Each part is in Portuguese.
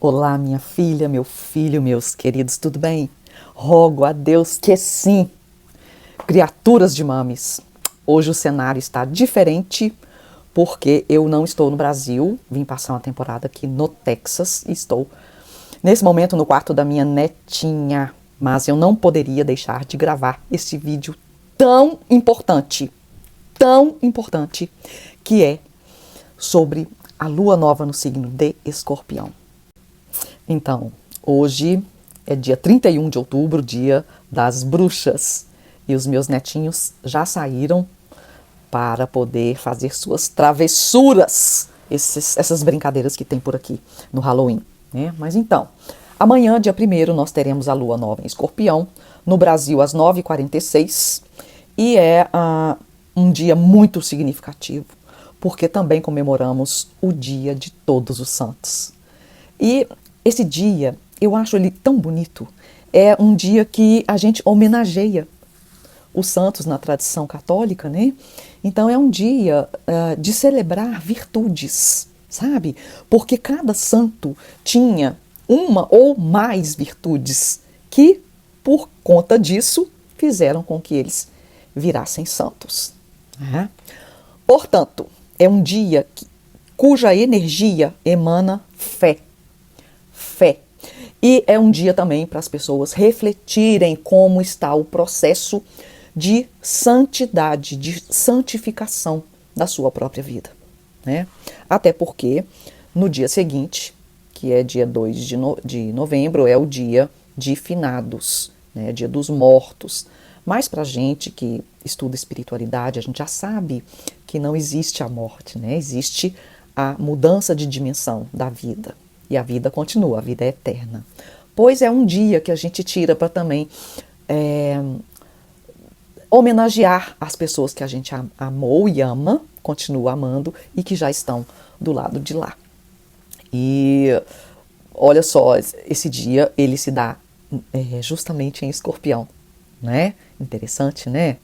Olá, minha filha, meu filho, meus queridos, tudo bem? Rogo a Deus que sim. Criaturas de mames, hoje o cenário está diferente porque eu não estou no Brasil, vim passar uma temporada aqui no Texas e estou nesse momento no quarto da minha netinha, mas eu não poderia deixar de gravar esse vídeo tão importante, que é sobre a lua nova no signo de Escorpião. Então, hoje é dia 31 de outubro, dia das bruxas, e os meus netinhos já saíram para poder fazer suas travessuras, essas brincadeiras que tem por aqui no Halloween, né? Mas então, amanhã, dia 1º, nós teremos a lua nova em Escorpião, no Brasil às 9h46, e é um dia muito significativo, porque também comemoramos o dia de Todos os Santos. E esse dia, eu acho ele tão bonito, é um dia que a gente homenageia os santos na tradição católica, né? Então é um dia de celebrar virtudes, sabe? Porque cada santo tinha uma ou mais virtudes que, por conta disso, fizeram com que eles virassem santos. Né? Portanto, é um dia cuja energia emana fé. E é um dia também para as pessoas refletirem como está o processo de santidade, de santificação da sua própria vida, né? Até porque no dia seguinte, que é dia 2 de novembro, é o dia de finados, né? Dia dos mortos. Mas para a gente que estuda espiritualidade, a gente já sabe que não existe a morte, né? Existe a mudança de dimensão da vida. E a vida continua, a vida é eterna. Pois é um dia que a gente tira para também homenagear as pessoas que a gente amou e ama, continua amando e que já estão do lado de lá. E olha só, esse dia ele se dá justamente em Escorpião, né? Interessante, né?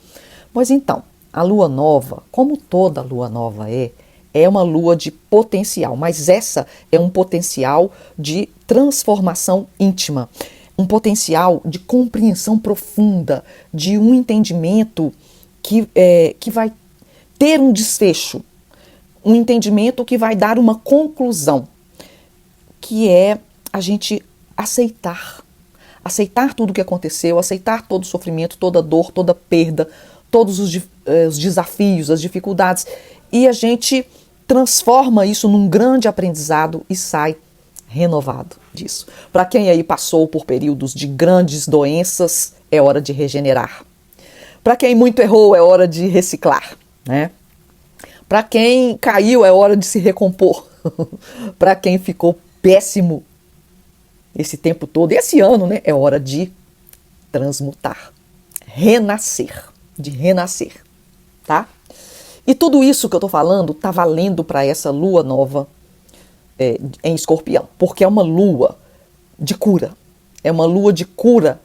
Pois então, a lua nova, como toda lua nova é uma lua de potencial, mas essa é um potencial de transformação íntima, um potencial de compreensão profunda, de um entendimento que vai ter um desfecho, um entendimento que vai dar uma conclusão, que é a gente aceitar tudo o que aconteceu, aceitar todo o sofrimento, toda a dor, toda a perda, todos os desafios, as dificuldades, e a gente transforma isso num grande aprendizado e sai renovado disso. Para quem aí passou por períodos de grandes doenças, é hora de regenerar. Para quem muito errou, é hora de reciclar, né? Para quem caiu, é hora de se recompor. Para quem ficou péssimo esse tempo todo, esse ano, né, é hora de transmutar, de renascer, tá? E tudo isso que eu tô falando tá valendo para essa lua nova em Escorpião, porque é uma lua de cura, é uma lua de cura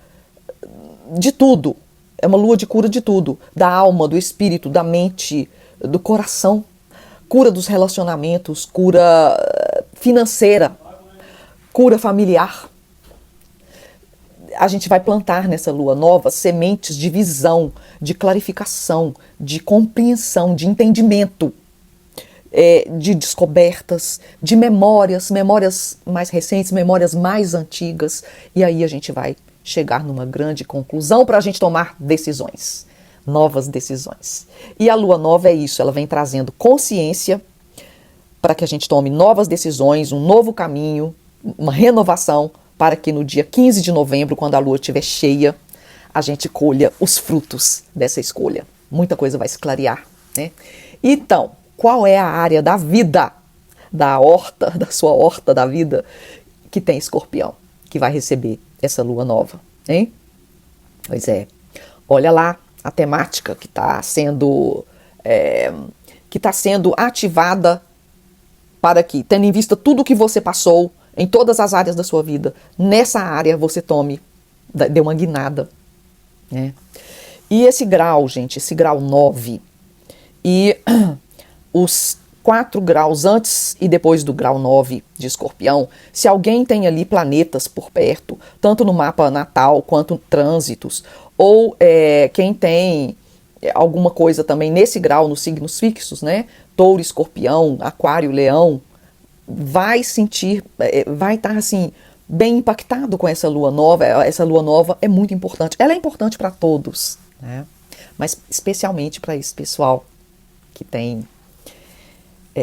de tudo, é uma lua de cura de tudo, da alma, do espírito, da mente, do coração, cura dos relacionamentos, cura financeira, cura familiar. A gente vai plantar nessa lua nova sementes de visão, de clarificação, de compreensão, de entendimento, de descobertas, de memórias mais recentes, memórias mais antigas. E aí a gente vai chegar numa grande conclusão para a gente tomar decisões, novas decisões. E a lua nova é isso, ela vem trazendo consciência para que a gente tome novas decisões, um novo caminho, uma renovação, para que no dia 15 de novembro, quando a lua estiver cheia, a gente colha os frutos dessa escolha. Muita coisa vai se clarear, né? Então, qual é a área da vida, da sua horta da vida, que tem Escorpião, que vai receber essa lua nova, hein? Pois é, olha lá a temática que está sendo ativada para que, tendo em vista tudo que você passou, em todas as áreas da sua vida, nessa área você dê uma guinada, né? E esse grau, gente, esse grau 9, e os 4 graus antes e depois do grau 9 de Escorpião, se alguém tem ali planetas por perto, tanto no mapa natal quanto trânsitos, ou quem tem alguma coisa também nesse grau, nos signos fixos, né? Touro, Escorpião, Aquário, Leão, vai sentir, vai estar assim, bem impactado com essa lua nova. Essa lua nova é muito importante. Ela é importante para todos, né? Mas especialmente para esse pessoal que tem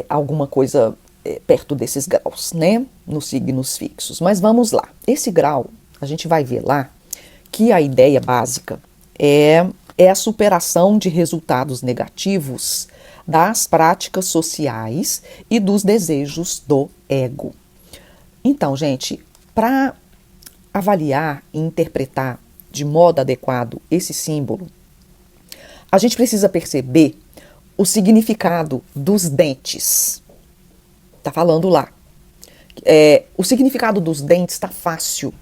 alguma coisa perto desses graus, né? Nos signos fixos. Mas vamos lá. Esse grau, a gente vai ver lá que a ideia básica é a superação de resultados negativos das práticas sociais e dos desejos do ego. Então, gente, para avaliar e interpretar de modo adequado esse símbolo, a gente precisa perceber o significado dos dentes. Tá falando lá. O significado dos dentes tá fácil,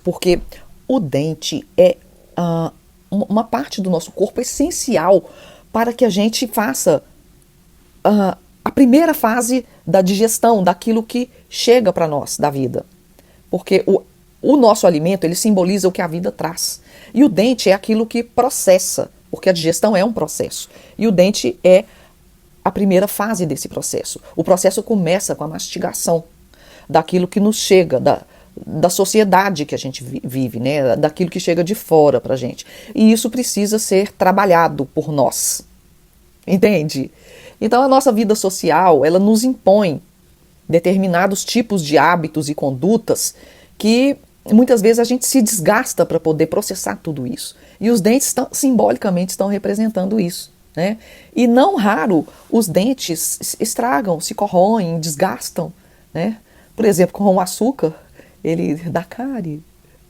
porque o dente é uma parte do nosso corpo essencial para que a gente faça a primeira fase da digestão, daquilo que chega para nós, da vida. Porque o nosso alimento, ele simboliza o que a vida traz. E o dente é aquilo que processa, porque a digestão é um processo. E o dente é a primeira fase desse processo. O processo começa com a mastigação daquilo que nos chega, da sociedade que a gente vive, né? Daquilo que chega de fora pra gente. E isso precisa ser trabalhado por nós. Entende? Então a nossa vida social, ela nos impõe determinados tipos de hábitos e condutas que muitas vezes a gente se desgasta para poder processar tudo isso. E os dentes simbolicamente estão representando isso, né? E não raro os dentes estragam, se corroem, desgastam, né? Por exemplo, com o açúcar, ele dá cárie,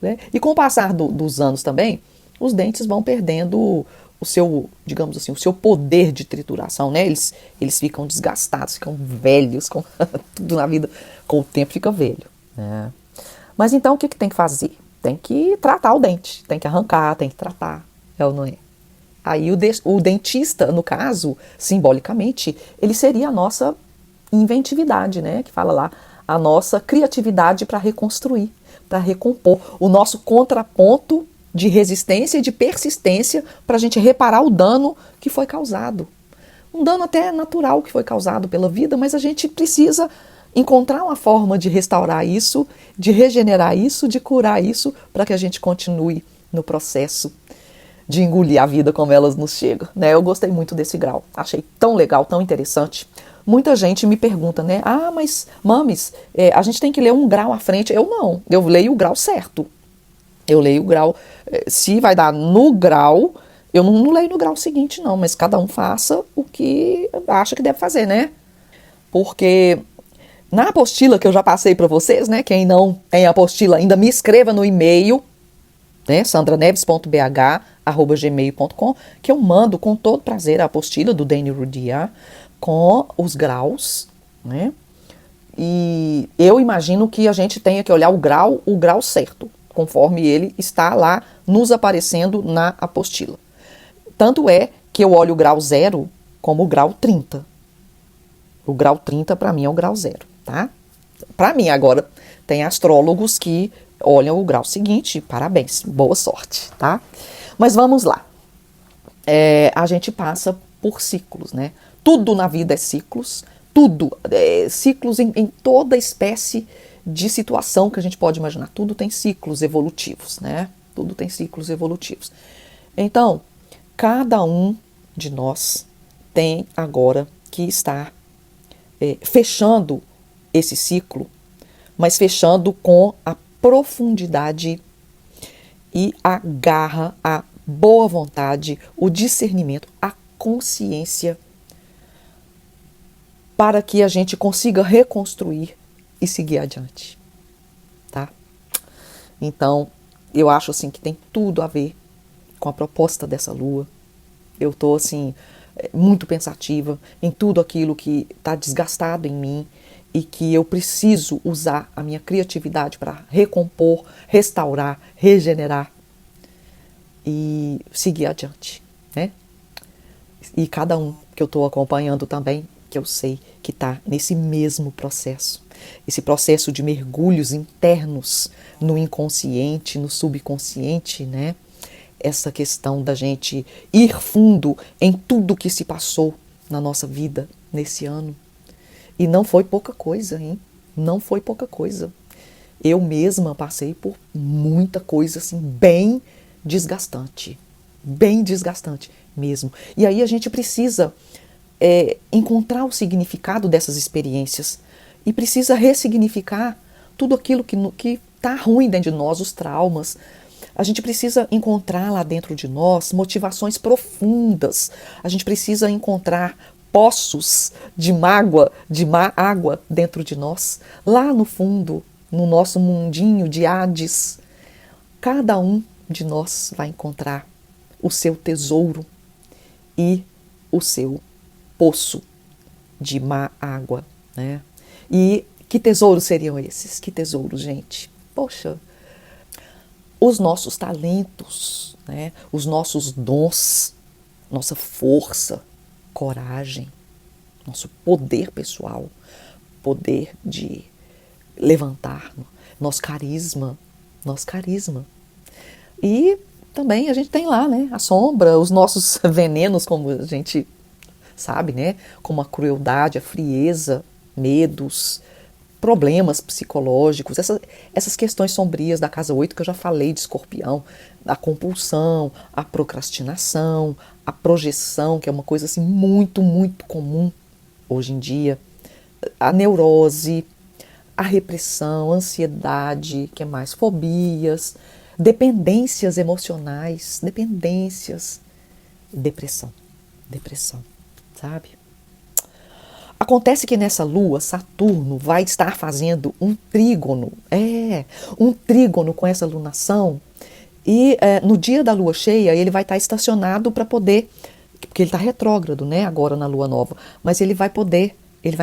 né? E com o passar dos anos também, os dentes vão perdendo o seu, digamos assim, o seu poder de trituração, né? Eles ficam desgastados, ficam velhos, tudo na vida com o tempo fica velho, né? Mas então o que tem que fazer? Tem que tratar o dente, tem que arrancar, tem que tratar, é ou não é? Aí o dentista, no caso, simbolicamente, ele seria a nossa inventividade, né? Que fala lá, a nossa criatividade para reconstruir, para recompor, o nosso contraponto de resistência e de persistência para a gente reparar o dano que foi causado. Um dano até natural que foi causado pela vida, mas a gente precisa encontrar uma forma de restaurar isso, de regenerar isso, de curar isso, para que a gente continue no processo de engolir a vida como elas nos chegam, né? Eu gostei muito desse grau, achei tão legal, tão interessante. Muita gente me pergunta, né? Ah, mas, mames, a gente tem que ler um grau à frente. Eu não, eu leio o grau certo. Eu leio o grau, se vai dar no grau, eu não leio no grau seguinte não, mas cada um faça o que acha que deve fazer, né? Porque na apostila que eu já passei para vocês, né? Quem não tem apostila ainda, me escreva no e-mail, né? sandraneves.bh@gmail.com, que eu mando com todo prazer a apostila do Dani Rudyard com os graus, né? E eu imagino que a gente tenha que olhar o grau certo, conforme ele está lá nos aparecendo na apostila. Tanto é que eu olho o grau 0 como o grau 30. O grau 30 para mim é o grau 0, tá? Para mim agora tem astrólogos que olham o grau seguinte, parabéns, boa sorte, tá? Mas vamos lá. A gente passa por ciclos, né? Tudo na vida é ciclos, tudo, ciclos em toda espécie de situação que a gente pode imaginar. Tudo tem ciclos evolutivos, né? Tudo tem ciclos evolutivos. Então, cada um de nós tem agora que estar fechando esse ciclo, mas fechando com a profundidade e a garra, a boa vontade, o discernimento, a consciência, para que a gente consiga reconstruir e seguir adiante, tá? Então, eu acho assim que tem tudo a ver com a proposta dessa lua. Eu tô assim muito pensativa em tudo aquilo que está desgastado em mim e que eu preciso usar a minha criatividade para recompor, restaurar, regenerar e seguir adiante, né? E cada um que eu estou acompanhando também que eu sei que está nesse mesmo processo. Esse processo de mergulhos internos no inconsciente, no subconsciente, né? Essa questão da gente ir fundo em tudo que se passou na nossa vida nesse ano. E não foi pouca coisa, hein? Não foi pouca coisa. Eu mesma passei por muita coisa assim, bem desgastante mesmo. E aí a gente precisa encontrar o significado dessas experiências e precisa ressignificar tudo aquilo que está ruim dentro de nós, os traumas. A gente precisa encontrar lá dentro de nós motivações profundas. A gente precisa encontrar poços de mágoa, água dentro de nós, lá no fundo, no nosso mundinho de Hades. Cada um de nós vai encontrar o seu tesouro e o seu poço de má água, né? E que tesouros seriam esses? Que tesouros, gente? Poxa, os nossos talentos, né? Os nossos dons, nossa força, coragem, nosso poder pessoal, poder de levantar, nosso carisma. E também a gente tem lá, né, a sombra, os nossos venenos, como a gente sabe, né, como a crueldade, a frieza, medos, problemas psicológicos, essas questões sombrias da casa 8 que eu já falei de Escorpião, a compulsão, a procrastinação, a projeção, que é uma coisa assim muito, muito comum hoje em dia, a neurose, a repressão, a ansiedade, que é mais fobias, dependências emocionais, depressão, sabe? Acontece que nessa lua, Saturno vai estar fazendo um trígono com essa lunação, e no dia da lua cheia ele vai estar estacionado para poder, porque ele está retrógrado, né, agora na lua nova, mas ele vai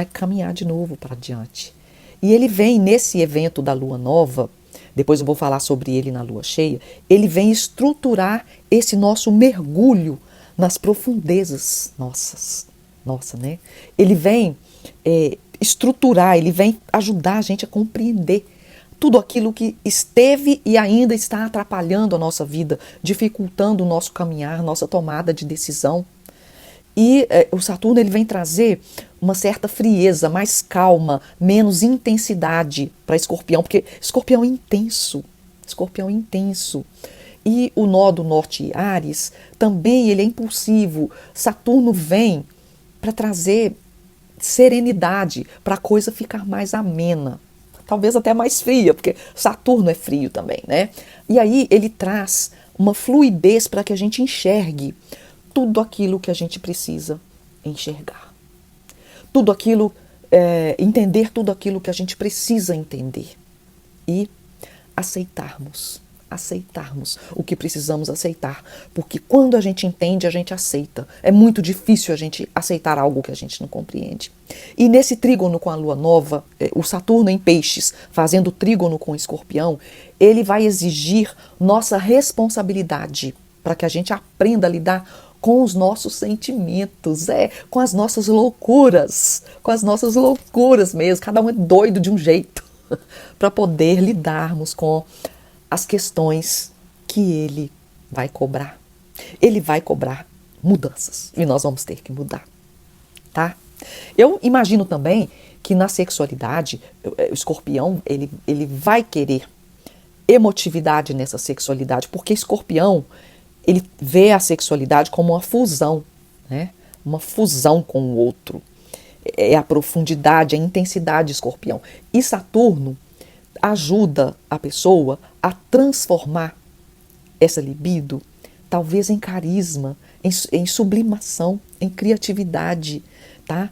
caminhar de novo para adiante. E ele vem nesse evento da lua nova, depois eu vou falar sobre ele na lua cheia, ele vem estruturar esse nosso mergulho nas profundezas nossa, né? Ele vem estruturar, ele vem ajudar a gente a compreender tudo aquilo que esteve e ainda está atrapalhando a nossa vida, dificultando o nosso caminhar, nossa tomada de decisão. E o Saturno ele vem trazer uma certa frieza, mais calma, menos intensidade para Escorpião, porque Escorpião é intenso. E o nó do norte Áries também ele é impulsivo. Saturno vem para trazer serenidade, para a coisa ficar mais amena, talvez até mais fria, porque Saturno é frio também, né? E aí ele traz uma fluidez para que a gente enxergue tudo aquilo que a gente precisa enxergar. Entender tudo aquilo que a gente precisa entender. E aceitarmos o que precisamos aceitar. Porque quando a gente entende, a gente aceita. É muito difícil a gente aceitar algo que a gente não compreende. E nesse trígono com a lua nova, o Saturno em Peixes, fazendo trígono com o Escorpião, ele vai exigir nossa responsabilidade para que a gente aprenda a lidar com os nossos sentimentos, com as nossas loucuras mesmo. Cada um é doido de um jeito para poder lidarmos com as questões que ele vai cobrar. Ele vai cobrar mudanças e nós vamos ter que mudar, tá? Eu imagino também que na sexualidade, o Escorpião, ele vai querer emotividade nessa sexualidade, porque Escorpião, ele vê a sexualidade como uma fusão, né? Uma fusão com o outro. É a profundidade, a intensidade de Escorpião. E Saturno ajuda a pessoa a transformar essa libido, talvez em carisma, em sublimação, em criatividade, tá?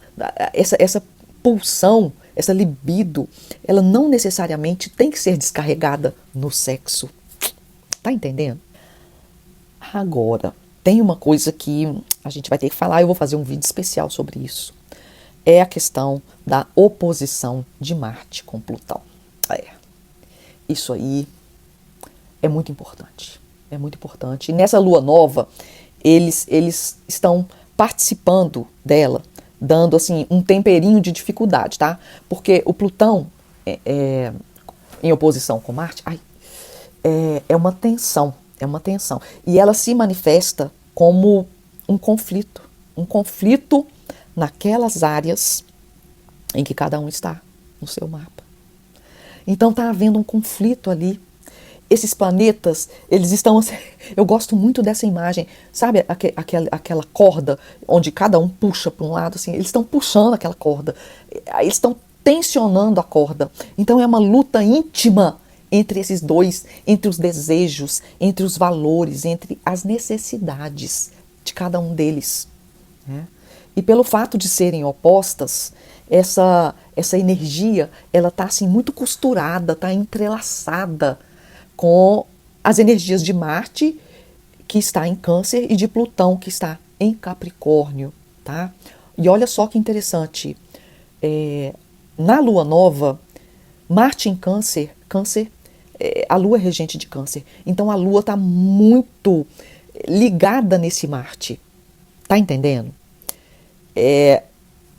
Essa pulsão, essa libido, ela não necessariamente tem que ser descarregada no sexo. Tá entendendo? Agora, tem uma coisa que a gente vai ter que falar, eu vou fazer um vídeo especial sobre isso. É a questão da oposição de Marte com Plutão. Isso aí é muito importante. É muito importante. E nessa lua nova, eles estão participando dela dando assim um temperinho de dificuldade, tá? Porque o Plutão, em oposição com Marte, é uma tensão, é uma tensão. E ela se manifesta como um conflito naquelas áreas em que cada um está no seu mapa. Então está havendo um conflito ali. Esses planetas, eles estão... Eu gosto muito dessa imagem. Sabe aquela corda onde cada um puxa para um lado? Assim, eles estão puxando aquela corda. Eles estão tensionando a corda. Então é uma luta íntima entre esses dois, entre os desejos, entre os valores, entre as necessidades de cada um deles, né? E pelo fato de serem opostas, essa energia, ela está assim muito costurada, está entrelaçada com as energias de Marte, que está em Câncer, e de Plutão, que está em Capricórnio, tá? E olha só que interessante, na Lua Nova, Marte em Câncer, a Lua é regente de Câncer, então a Lua está muito ligada nesse Marte, tá entendendo?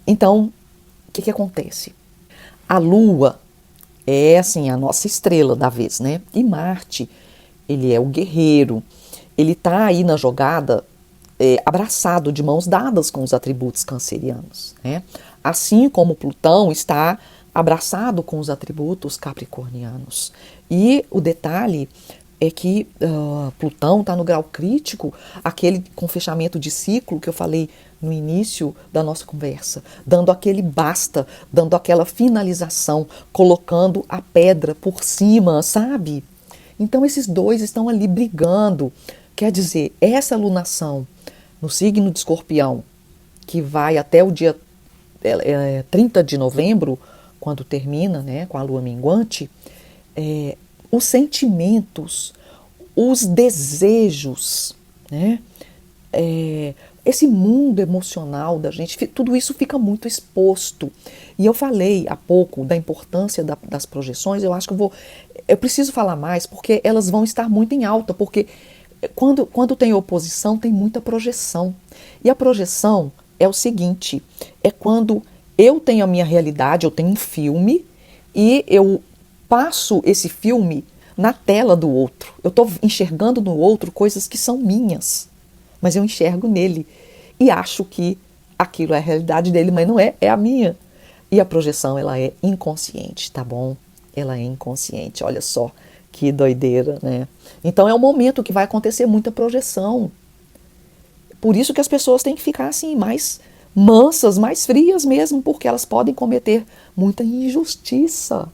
Então, o que acontece? A Lua é assim a nossa estrela da vez, né? E Marte, ele é o guerreiro, ele tá aí na jogada, abraçado, de mãos dadas com os atributos cancerianos, né? Assim como Plutão está abraçado com os atributos capricornianos. E o detalhe é que Plutão está no grau crítico, aquele com fechamento de ciclo que eu falei no início da nossa conversa, dando aquele basta, dando aquela finalização, colocando a pedra por cima, sabe? Então esses dois estão ali brigando. Quer dizer, essa lunação no signo de Escorpião, que vai até o dia 30 de novembro, quando termina, né, com a lua minguante, os sentimentos, os desejos, né, esse mundo emocional da gente, tudo isso fica muito exposto. E eu falei há pouco da importância das projeções, eu acho que eu preciso falar mais, porque elas vão estar muito em alta, porque quando tem oposição, tem muita projeção. E a projeção é o seguinte, é quando eu tenho a minha realidade, eu tenho um filme, e eu passo esse filme na tela do outro. Eu estou enxergando no outro coisas que são minhas, mas eu enxergo nele e acho que aquilo é a realidade dele, mas não é, é a minha. E a projeção, ela é inconsciente, tá bom? Ela é inconsciente, olha só que doideira, né? Então é um momento que vai acontecer muita projeção. Por isso que as pessoas têm que ficar assim, mais mansas, mais frias mesmo, porque elas podem cometer muita injustiça.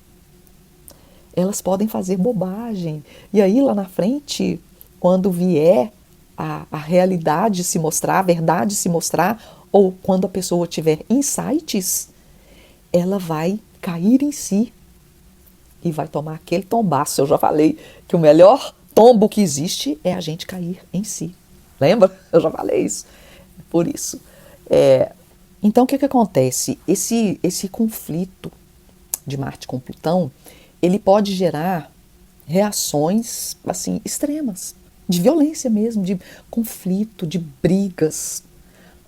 Elas podem fazer bobagem. E aí lá na frente, quando vier a realidade se mostrar, a verdade se mostrar, ou quando a pessoa tiver insights, ela vai cair em si e vai tomar aquele tombaço. Eu já falei que o melhor tombo que existe é a gente cair em si. Lembra? Eu já falei isso. Por isso. Então, o que acontece? Esse conflito de Marte com Plutão, ele pode gerar reações assim extremas, de violência mesmo, de conflito, de brigas,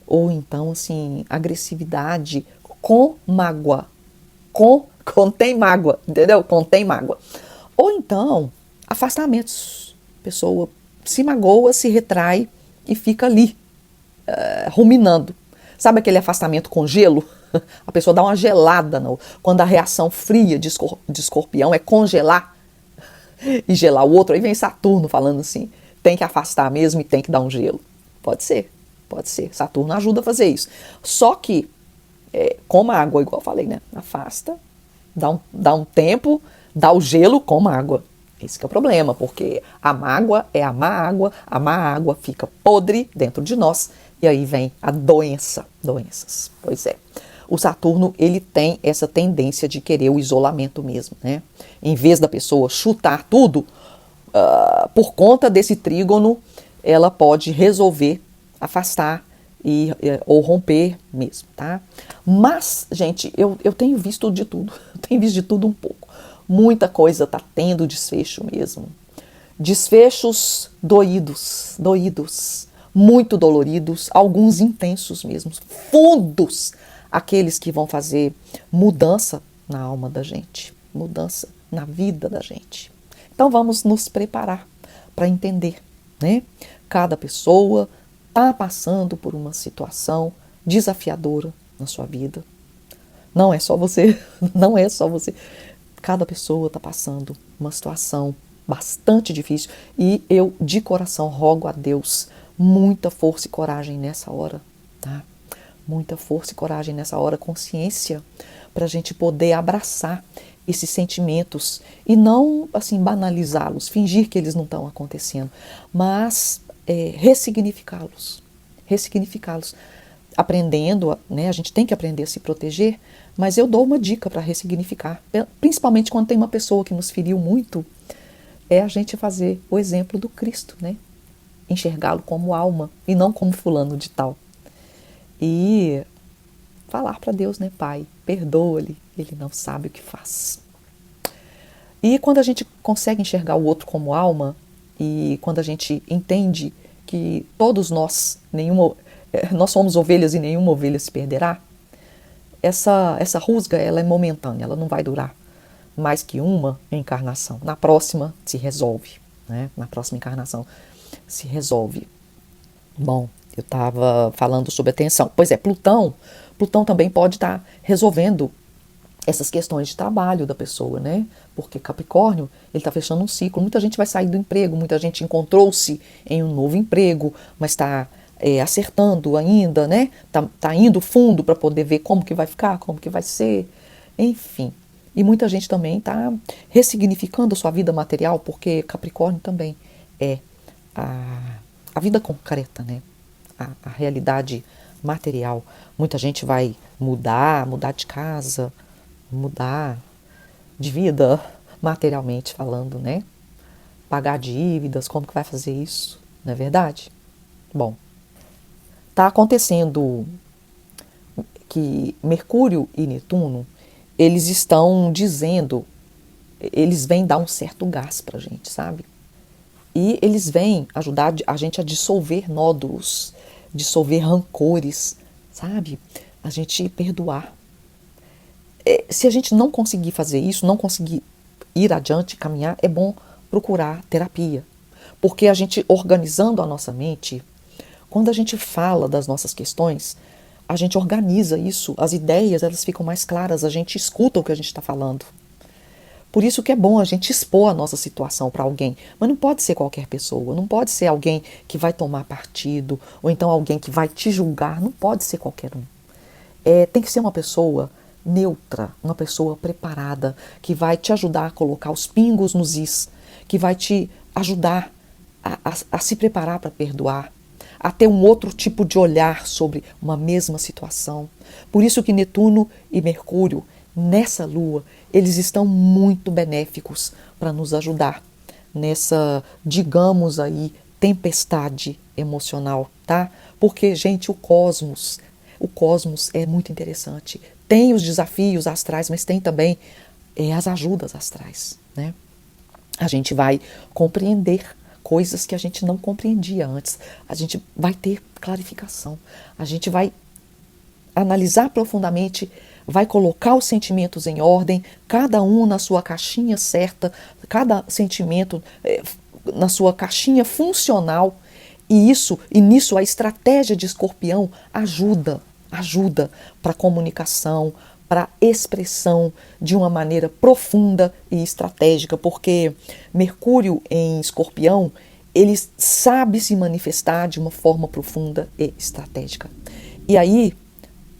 ou então assim agressividade com mágoa, contém mágoa, entendeu? Contém mágoa. Ou então afastamentos, a pessoa se magoa, se retrai e fica ali ruminando. Sabe aquele afastamento com gelo? A pessoa dá uma gelada. Quando a reação fria de Escorpião é congelar e gelar o outro, aí vem Saturno falando assim, tem que afastar mesmo e tem que dar um gelo. Pode ser. Saturno ajuda a fazer isso. Só que, como a água, igual eu falei, né? Afasta, dá um tempo, dá o gelo, como água. Esse que é o problema, porque a mágoa é a má água fica podre dentro de nós, e aí vem a doenças. Pois é. O Saturno, ele tem essa tendência de querer o isolamento mesmo, né? Em vez da pessoa chutar tudo, por conta desse trígono, ela pode resolver afastar ou romper mesmo, tá? Mas, gente, eu tenho visto de tudo. Eu tenho visto de tudo um pouco. Muita coisa tá tendo desfecho mesmo. Desfechos doídos, muito doloridos, alguns intensos mesmo, fundos, aqueles que vão fazer mudança na alma da gente, mudança na vida da gente. Então vamos nos preparar para entender, né? Cada pessoa está passando por uma situação desafiadora na sua vida. Não é só você, não é só você. Cada pessoa está passando uma situação bastante difícil e eu de coração rogo a Deus muita força e coragem nessa hora, tá? Muita força e coragem nessa hora, consciência para a gente poder abraçar esses sentimentos e não assim banalizá-los, fingir que eles não estão acontecendo, mas ressignificá-los, aprendendo, né? A gente tem que aprender a se proteger, mas eu dou uma dica para ressignificar, principalmente quando tem uma pessoa que nos feriu muito, é a gente fazer o exemplo do Cristo, né? Enxergá-lo como alma e não como fulano de tal. E falar para Deus, né? Pai, perdoa-lhe, ele não sabe o que faz. E quando a gente consegue enxergar o outro como alma, e quando a gente entende que todos nós somos ovelhas e nenhuma ovelha se perderá, essa rusga ela é momentânea, ela não vai durar mais que uma encarnação. Na próxima se resolve, né? Na próxima encarnação se resolve. Bom, eu estava falando sobre a tensão. Pois é, Plutão também pode estar resolvendo essas questões de trabalho da pessoa, né? Porque Capricórnio, ele está fechando um ciclo. Muita gente vai sair do emprego, muita gente encontrou-se em um novo emprego, mas está acertando ainda, né? Tá indo fundo para poder ver como que vai ficar, como que vai ser, enfim. E muita gente também está ressignificando a sua vida material, porque Capricórnio também é a vida concreta, né? A realidade material. Muita gente vai mudar de casa, mudar de vida, materialmente falando, né? Pagar dívidas, como que vai fazer isso? Não é verdade? Bom, está acontecendo que Mercúrio e Netuno, eles estão dizendo, eles vêm dar um certo gás pra gente, sabe? E eles vêm ajudar a gente a dissolver nódulos, dissolver rancores, sabe? A gente perdoar. Se a gente não conseguir fazer isso, não conseguir ir adiante, caminhar, é bom procurar terapia. Porque a gente organizando a nossa mente, quando a gente fala das nossas questões, a gente organiza isso, as ideias elas ficam mais claras, a gente escuta o que a gente está falando. Por isso que é bom a gente expor a nossa situação para alguém, mas não pode ser qualquer pessoa, não pode ser alguém que vai tomar partido, ou então alguém que vai te julgar, não pode ser qualquer um. Tem que ser uma pessoa neutra, uma pessoa preparada, que vai te ajudar a colocar os pingos nos is, que vai te ajudar a se preparar para perdoar, a ter um outro tipo de olhar sobre uma mesma situação. Por isso que Netuno e Mercúrio, nessa lua, eles estão muito benéficos para nos ajudar nessa, digamos aí, tempestade emocional, tá? Porque, gente, o cosmos é muito interessante. Tem os desafios astrais, mas tem também as ajudas astrais, né? A gente vai compreender coisas que a gente não compreendia antes. A gente vai ter clarificação. A gente vai analisar profundamente, vai colocar os sentimentos em ordem, cada um na sua caixinha certa, cada sentimento na sua caixinha funcional. E nisso a estratégia de Escorpião ajuda para comunicação, para expressão de uma maneira profunda e estratégica, porque Mercúrio em Escorpião, ele sabe se manifestar de uma forma profunda e estratégica. E aí,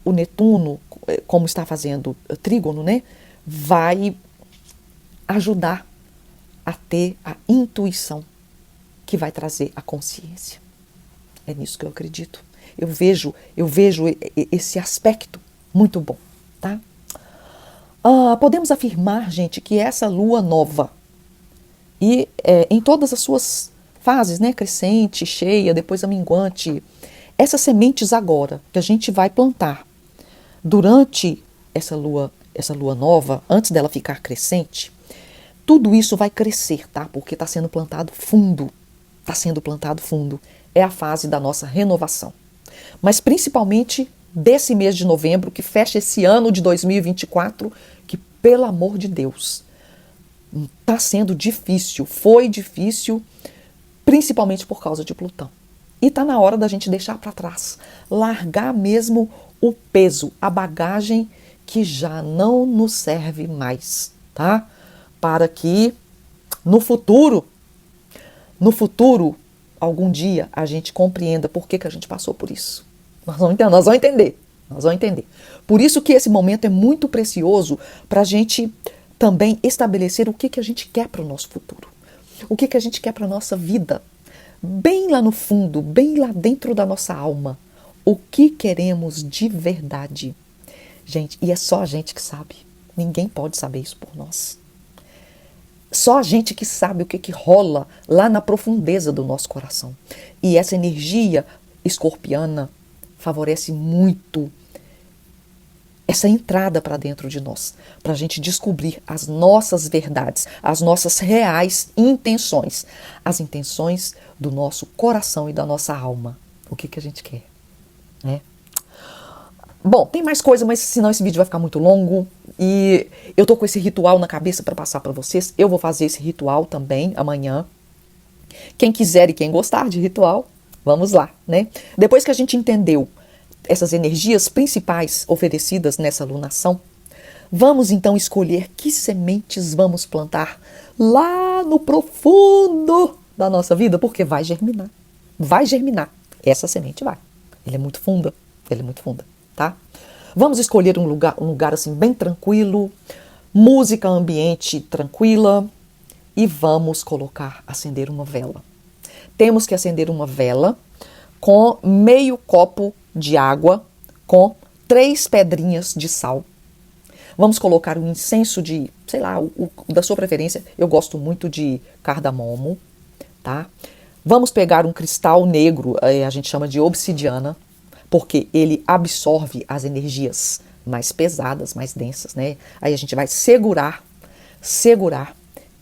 o Netuno, como está fazendo trígono, né, vai ajudar a ter a intuição que vai trazer a consciência. É nisso que eu acredito. Eu vejo esse aspecto muito bom, tá? Podemos afirmar, gente, que essa lua nova, e em todas as suas fases, né, crescente, cheia, depois a minguante, essas sementes agora que a gente vai plantar durante essa lua nova, antes dela ficar crescente, tudo isso vai crescer, tá? Porque está sendo plantado fundo. Está sendo plantado fundo. É a fase da nossa renovação. Mas principalmente desse mês de novembro, que fecha esse ano de 2024, que, pelo amor de Deus, está sendo difícil, foi difícil, principalmente por causa de Plutão. E está na hora da gente deixar para trás, largar mesmo o peso, a bagagem que já não nos serve mais, tá? Para que no futuro, algum dia, a gente compreenda por que a gente passou por isso. Nós vamos entender. Por isso que esse momento é muito precioso para a gente também estabelecer o que a gente quer para o nosso futuro. O que a gente quer para a nossa vida. Bem lá no fundo, bem lá dentro da nossa alma. O que queremos de verdade. Gente, e é só a gente que sabe. Ninguém pode saber isso por nós. Só a gente que sabe o que rola lá na profundeza do nosso coração. E essa energia escorpiana favorece muito essa entrada para dentro de nós, para a gente descobrir as nossas verdades, as nossas reais intenções, as intenções do nosso coração e da nossa alma. O que a gente quer, né? Bom, tem mais coisa, mas senão esse vídeo vai ficar muito longo e eu tô com esse ritual na cabeça para passar para vocês. Eu vou fazer esse ritual também amanhã. Quem quiser e quem gostar de ritual, vamos lá, né? Depois que a gente entendeu essas energias principais oferecidas nessa lunação, vamos então escolher que sementes vamos plantar lá no profundo da nossa vida, porque vai germinar. Vai germinar. Essa semente vai. Ela é muito funda. Tá? Vamos escolher um lugar assim bem tranquilo, música ambiente tranquila e vamos acender uma vela. Temos que acender uma vela com meio copo de água com 3 pedrinhas de sal. Vamos colocar um incenso de, sei lá, da sua preferência. Eu gosto muito de cardamomo, tá? Vamos pegar um cristal negro, a gente chama de obsidiana, porque ele absorve as energias mais pesadas, mais densas, né? Aí a gente vai segurar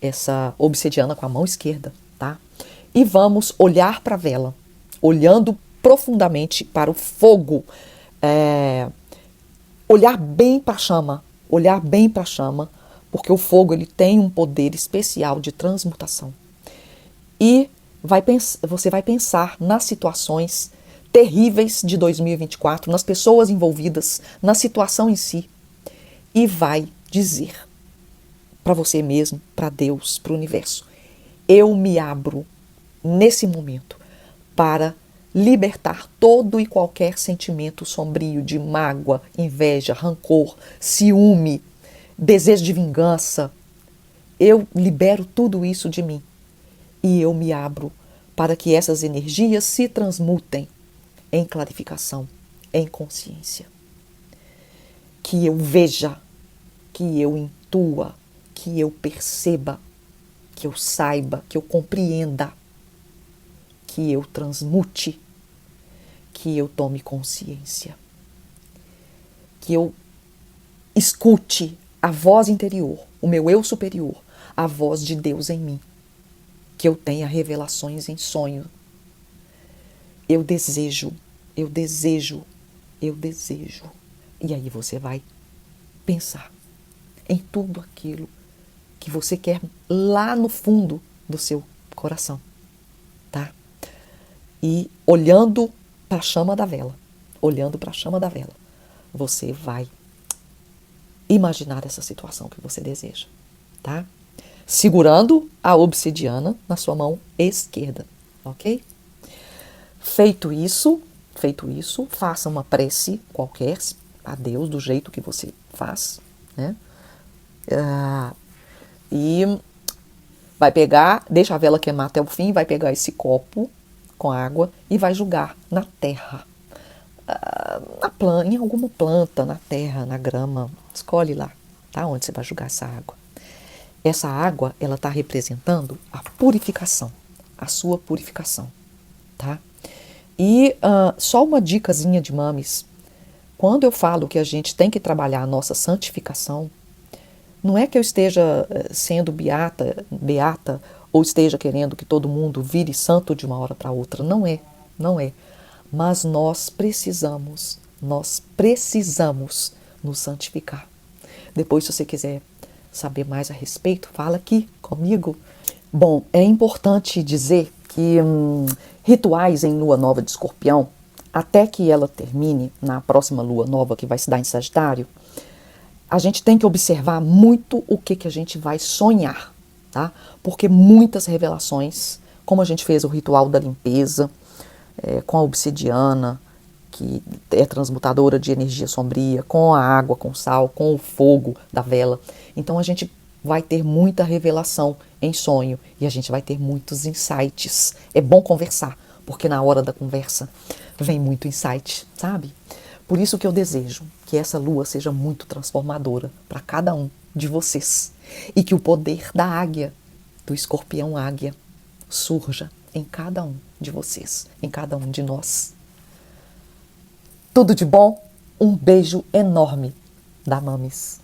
essa obsidiana com a mão esquerda, tá? E vamos olhar para a vela, olhando profundamente para o fogo, olhar bem para a chama, porque o fogo ele tem um poder especial de transmutação. E você vai pensar nas situações terríveis de 2024, nas pessoas envolvidas, na situação em si, e vai dizer para você mesmo, para Deus, para o universo: eu me abro nesse momento para libertar todo e qualquer sentimento sombrio de mágoa, inveja, rancor, ciúme, desejo de vingança. Eu libero tudo isso de mim e eu me abro para que essas energias se transmutem em clarificação, em consciência. Que eu veja, que eu intua, que eu perceba, que eu saiba, que eu compreenda, que eu transmute, que eu tome consciência, que eu escute a voz interior, o meu eu superior, a voz de Deus em mim, que eu tenha revelações em sonho. Eu desejo. E aí você vai pensar em tudo aquilo que você quer lá no fundo do seu coração, tá? E olhando para a chama da vela, você vai imaginar essa situação que você deseja, tá? Segurando a obsidiana na sua mão esquerda, ok? Feito isso, faça uma prece qualquer a Deus, do jeito que você faz, né? E vai pegar, deixa a vela queimar até o fim, vai pegar esse copo com água e vai jogar na terra, em alguma planta, na terra, na grama, escolhe lá, tá? Onde você vai jogar essa água. Essa água, ela está representando a purificação, a sua purificação, tá? E só uma dicasinha de mames, quando eu falo que a gente tem que trabalhar a nossa santificação, não é que eu esteja sendo beata, ou esteja querendo que todo mundo vire santo de uma hora para outra, não é. Mas nós precisamos Nós precisamos nos santificar. Depois, se você quiser saber mais a respeito, fala aqui comigo. Bom, é importante dizer que rituais em lua nova de Escorpião, até que ela termine na próxima lua nova que vai se dar em Sagitário, a gente tem que observar muito o que a gente vai sonhar, tá? Porque muitas revelações, como a gente fez o ritual da limpeza, com a obsidiana, que é transmutadora de energia sombria, com a água, com o sal, com o fogo da vela. Então a gente vai ter muita revelação em sonho e a gente vai ter muitos insights. É bom conversar, porque na hora da conversa vem muito insight, sabe? Por isso que eu desejo que essa lua seja muito transformadora para cada um de vocês e que o poder da águia, do escorpião águia, surja em cada um de vocês, em cada um de nós. Tudo de bom, um beijo enorme da Mamis.